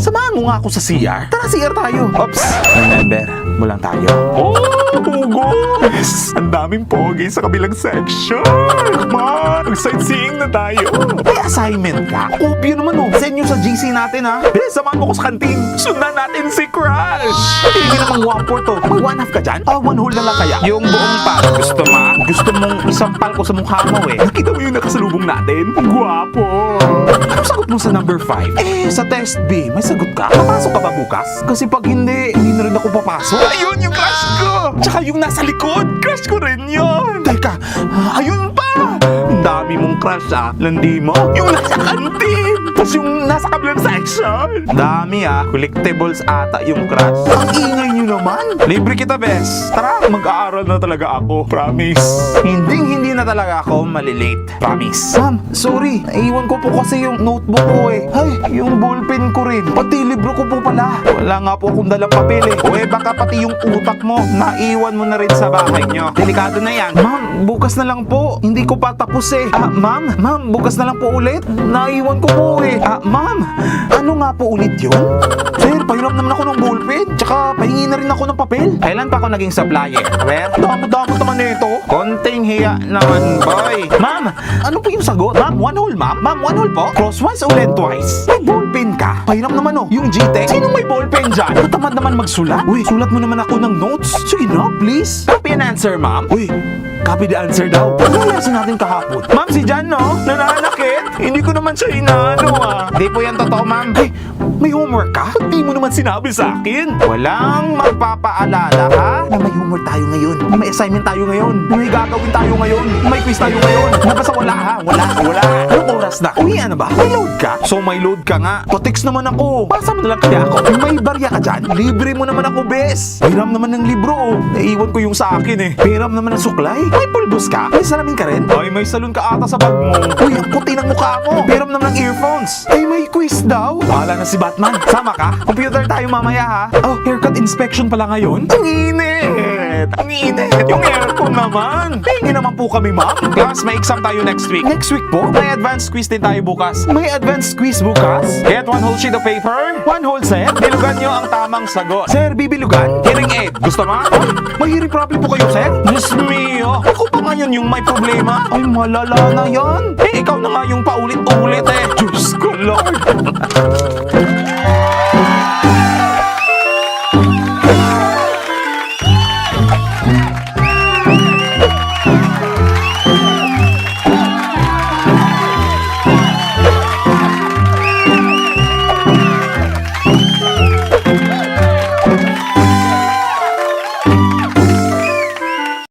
Samahan mo nga ako sa CR. Tara, CR tayo. Oops. Remember, mulang tayo. Oh, Hugos! Ang daming pogi sa kabilang section. Come on, mag-sightseeing na tayo. May assignment ka? Obvio naman oh. Send nyo sa GC natin ha. Samahan mo ko sa kantin. Sundan natin si Crush. Hindi namang 1/4 to. May 1/2 ka dyan? 1 whole na lang kaya. Yung buong pa. Gusto mo? Gusto mong isampal ko sa mukha mo eh. Nakita mo yung nakasalubong natin? Gwapo. Ano sagot mo sa number 5? Sa test B, may sagot ka? Papasok ka ba bukas? Kasi pag hindi na rin ako papasok. Ayun yung crush ko! Tsaka yung nasa likod, crush ko rin yun! Teka, ayun pa! Ang dami mong crush landi mo. Yung nasa kantin! Tapos yung nasa kabilang section! Dami collectibles ata yung crush. Ang ingay nyo naman! Libre kita, bes. Tara, mag-aaral na talaga ako. Promise. Hindi na talaga ako malilate. Promise. Ma'am, sorry. Naiwan ko po kasi yung notebook ko eh. Ay, yung ballpen ko rin. Pati libro ko po pala. Wala nga po akong dalang papel eh. O baka pati yung utak mo, naiwan mo na rin sa bahay nyo. Delikado na yan. Ma'am, bukas na lang po. Hindi ko pa tapos eh. Ma'am, bukas na lang po ulit. Naiwan ko po eh. Ma'am, ano nga po ulit yun? Sir, pahiram naman ako ng ballpen. Tsaka pahingi na rin ako ng papel. Kailan pa ako naging supplier? Well, damot-damot naman nito. Konting hiya naman, boy. Ma'am, ano po yung sagot? Ma'am, 1 whole, ma'am? Ma'am, 1 whole po? Crosswise o lengthwise? May ballpen ka? Pahiram naman oh. Yung GTEC? Sino may ballpen dyan? Natamad naman magsulat? Uy, sulat mo naman ako ng notes. Sige na, please. Copy an answer, ma'am. Uy, copy the answer daw. Ano lesson natin kahapon? Ma'am, si Jan, no? Nananakit? Hindi ko naman siya inaano Di po yan totoo, ma'am. Ay, may homework ka? Ba't di mo naman sinabi sa akin? Walang magpapaalala, ha? Na may homework tayo ngayon. Na may assignment tayo ngayon. Na may gagawin tayo ngayon. Na may quiz tayo ngayon. Na basta wala, ha? Wala. Anong oras na? Uy, ano ba? May load ka? So may load ka nga. Pa-text naman ako. Pasa mo na lang kaya ako. May barya ka dyan? Libre mo naman ako, bes. Hiram naman ng libro, Naiwan ko yung sa akin, eh. Hiram naman ng suklay. May pulbos ka? May salamin ka rin? Ay, may salon ka ata sa bag mo. Uy, ang puti ng mukha mo. Hiram naman ng earphones. Ay, may quiz daw. Bahala na si Batman. Sama ka? Computer tayo mamaya, ha? Oh, haircut inspection pala ngayon? Ang init! Ang init! Yung aircon naman! Hingi naman po kami, ma'am. Plus, may exam tayo next week. Next week po? May advanced quiz din tayo bukas. May advanced quiz bukas? Get 1 whole sheet of paper, 1 whole set. Bilugan nyo ang tamang sagot. Sir, bibilugan? Hearing aid. Gusto mo? Ay, may hearing problem po kayo, sir? Diyos mio! Ako pa ngayon yung may problema? Ay, malala na yan. Ikaw na nga yung paulit-ulit, Diyos ko, Lord.